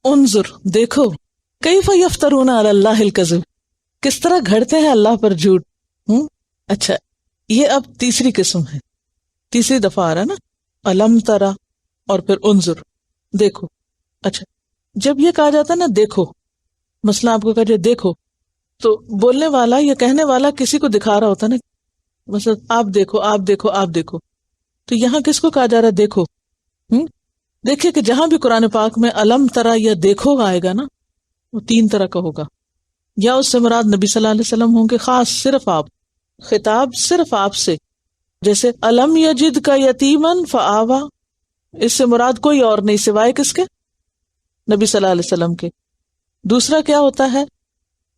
انظر دیکھو، کیف یفترون علی اللہ الکذب، کس طرح گھڑتے ہیں اللہ پر جھوٹ. اچھا یہ اب تیسری قسم ہے، تیسری دفعہ آ رہا ہے نا، الم ترا اور پھر انظر دیکھو. اچھا جب یہ کہا جاتا ہے نا دیکھو، مثلا آپ کو کہا جائے دیکھو، تو بولنے والا یا کہنے والا کسی کو دکھا رہا ہوتا ہے نا، مثلا آپ دیکھو آپ دیکھو آپ دیکھو. تو یہاں کس کو کہا جا رہا ہے دیکھو؟ دیکھیے کہ جہاں بھی قرآن پاک میں الم ترا یا دیکھو آئے گا نا، وہ تین طرح کا ہوگا. یا اس سے مراد نبی صلی اللہ علیہ وسلم ہوں گے، خاص صرف آپ، خطاب صرف آپ سے. جیسے الم یجد کا یتیمن فآوا، اس سے مراد کوئی اور نہیں سوائے کس کے؟ نبی صلی اللہ علیہ وسلم کے. دوسرا کیا ہوتا ہے؟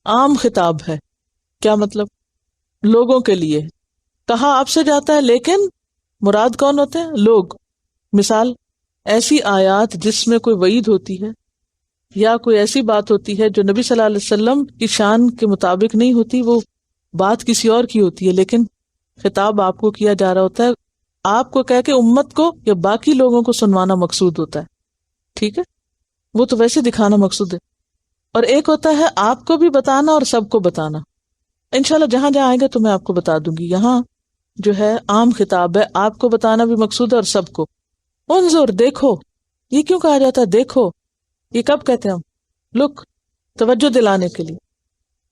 عام خطاب ہے. کیا مطلب؟ لوگوں کے لیے کہا آپ سے جاتا ہے، لیکن مراد کون ہوتے ہیں؟ لوگ. مثال ایسی آیات جس میں کوئی وعید ہوتی ہے یا کوئی ایسی بات ہوتی ہے جو نبی صلی اللہ علیہ وسلم کی شان کے مطابق نہیں ہوتی، وہ بات کسی اور کی ہوتی ہے لیکن خطاب آپ کو کیا جا رہا ہوتا ہے، آپ کو کہہ کے امت کو یا باقی لوگوں کو سنوانا مقصود ہوتا ہے. ٹھیک ہے، وہ تو ویسے دکھانا مقصود ہے. اور ایک ہوتا ہے آپ کو بھی بتانا اور سب کو بتانا. انشاءاللہ جہاں جہاں آئے گا تو میں آپ کو بتا دوں گی. یہاں جو ہے عام خطاب ہے، آپ کو بتانا بھی مقصود ہے اور سب کو. انظر دیکھو، یہ کیوں کہا جاتا ہے دیکھو؟ یہ کب کہتے ہیں ہم؟ لک، توجہ دلانے کے لیے.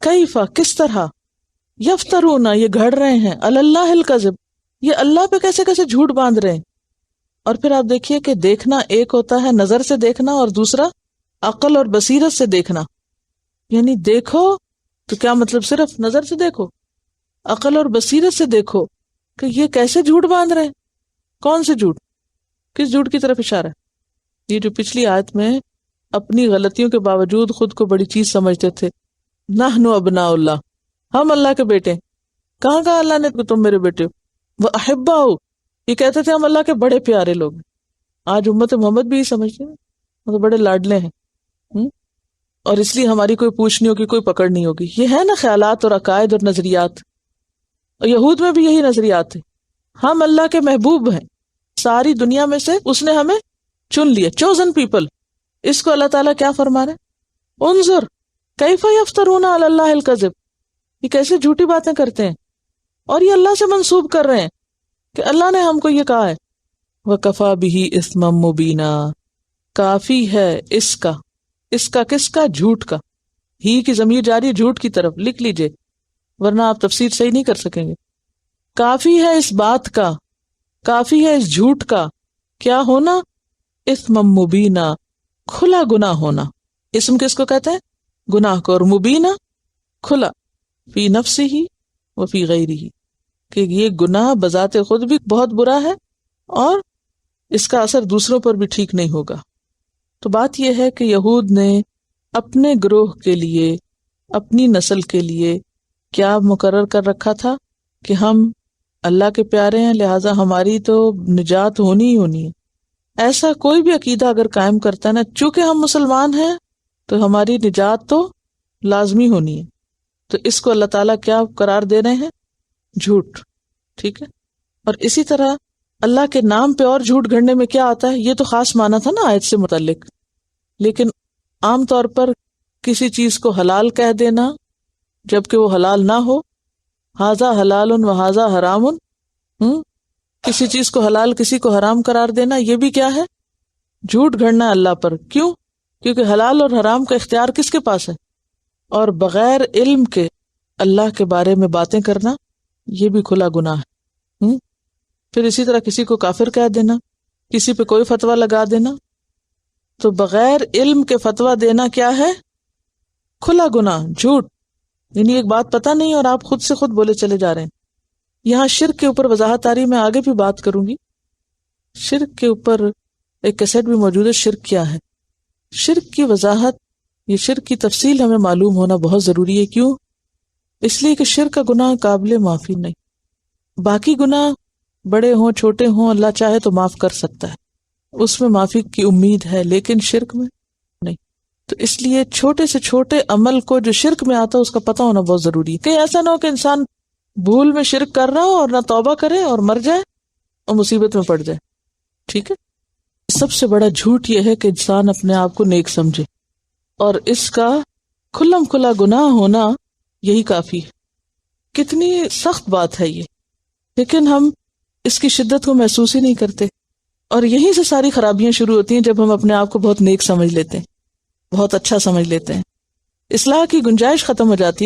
کیفا کس طرح، یفترون یہ گھڑ رہے ہیں، علی اللہ الکذب یہ اللہ پہ کیسے کیسے جھوٹ باندھ رہے ہیں. اور پھر آپ دیکھیے کہ دیکھنا ایک ہوتا ہے نظر سے دیکھنا اور دوسرا عقل اور بصیرت سے دیکھنا. یعنی دیکھو تو کیا مطلب؟ صرف نظر سے دیکھو، عقل اور بصیرت سے دیکھو کہ یہ کیسے جھوٹ باندھ رہے ہیں. کون سے جھوٹ؟ کس جھوٹ کی طرف اشارہ ہے؟ یہ جو پچھلی آیت میں اپنی غلطیوں کے باوجود خود کو بڑی چیز سمجھتے تھے، نحن ابناء اللہ، ہم اللہ کے بیٹے. کہاں کہا اللہ نے تم میرے بیٹے ہو؟ وَأَحِبَّهُ، یہ کہتے تھے ہم اللہ کے بڑے پیارے لوگ ہیں. آج امت محمد بھی یہ سمجھتے ہیں وہ بڑے لاڈلے ہیں، اور اس لیے ہماری کوئی پوچھ نہیں ہوگی، کوئی پکڑ نہیں ہوگی. یہ ہے نا خیالات اور عقائد اور نظریات. اور یہود میں بھی یہی نظریات ہیں، ہم اللہ کے محبوب ہیں، ساری دنیا میں سے اس نے ہمیں چن لیا، چوزن پیپل. اس کو اللہ تعالیٰ کیا فرما رہے؟ انظر کیف یفترون علی اللہ الکذب، یہ کیسے جھوٹی باتیں کرتے ہیں اور یہ اللہ سے منسوب کر رہے ہیں کہ اللہ نے ہم کو یہ کہا ہے. وَكَفَى بِهِ إِثْمًا مُبِينًا، کافی ہے اس کا کس کا؟ جھوٹ کا. ہی کی ضمیر جاری جھوٹ کی طرف، لکھ لیجئے ورنہ آپ تفسیر صحیح نہیں کر سکیں گے. کافی ہے اس بات کا، کافی ہے اس جھوٹ کا، کیا ہونا؟ اثما مبینہ، کھلا گناہ ہونا. اسم کس کو کہتے ہیں؟ گناہ کو. اور مبینہ کھلا، فی نفسہ و فی غیرہ، کہ یہ گناہ بذات خود بھی بہت برا ہے اور اس کا اثر دوسروں پر بھی ٹھیک نہیں ہوگا. تو بات یہ ہے کہ یہود نے اپنے گروہ کے لیے، اپنی نسل کے لیے کیا مقرر کر رکھا تھا کہ ہم اللہ کے پیارے ہیں لہٰذا ہماری تو نجات ہونی ہی ہونی ہے. ایسا کوئی بھی عقیدہ اگر قائم کرتا ہے نا، چونکہ ہم مسلمان ہیں تو ہماری نجات تو لازمی ہونی ہے. تو اس کو اللہ تعالیٰ کیا قرار دے رہے ہیں؟ جھوٹ. ٹھیک ہے. اور اسی طرح اللہ کے نام پہ اور جھوٹ گھڑنے میں کیا آتا ہے؟ یہ تو خاص معنی تھا نا آیت سے متعلق، لیکن عام طور پر کسی چیز کو حلال کہہ دینا جبکہ وہ حلال نہ ہو، ھذا حلال و ھذا حرام، کسی چیز کو حلال کسی کو حرام قرار دینا، یہ بھی کیا ہے؟ جھوٹ گھڑنا اللہ پر. کیوں؟ کیونکہ حلال اور حرام کا اختیار کس کے پاس ہے؟ اور بغیر علم کے اللہ کے بارے میں باتیں کرنا یہ بھی کھلا گناہ ہے. پھر اسی طرح کسی کو کافر کہہ دینا، کسی پہ کوئی فتویٰ لگا دینا، تو بغیر علم کے فتویٰ دینا کیا ہے؟ کھلا گناہ، جھوٹ. یعنی ایک بات پتہ نہیں اور آپ خود سے خود بولے چلے جا رہے ہیں. یہاں شرک کے اوپر وضاحت آ رہی، میں آگے بھی بات کروں گی. شرک کے اوپر ایک کیسٹ بھی موجود ہے، شرک کیا ہے. شرک کی وضاحت، یہ شرک کی تفصیل ہمیں معلوم ہونا بہت ضروری ہے. کیوں؟ اس لیے کہ شرک کا گناہ قابل معافی نہیں. باقی گناہ بڑے ہوں چھوٹے ہوں اللہ چاہے تو معاف کر سکتا ہے، اس میں معافی کی امید ہے، لیکن شرک میں نہیں. تو اس لیے چھوٹے سے چھوٹے عمل کو جو شرک میں آتا ہے اس کا پتہ ہونا بہت ضروری ہے. کہیں ایسا نہ ہو کہ انسان بھول میں شرک کر رہا ہو اور نہ توبہ کرے اور مر جائے اور مصیبت میں پڑ جائے. ٹھیک ہے. سب سے بڑا جھوٹ یہ ہے کہ انسان اپنے آپ کو نیک سمجھے. اور اس کا کھلم کھلا گناہ ہونا یہی کافی ہے. کتنی سخت بات ہے یہ، لیکن ہم اس کی شدت کو محسوس ہی نہیں کرتے. اور یہیں سے ساری خرابیاں شروع ہوتی ہیں، جب ہم اپنے آپ کو بہت نیک سمجھ لیتے ہیں، بہت اچھا سمجھ لیتے ہیں. اصلاح کی گنجائش ختم ہو جاتی ہے.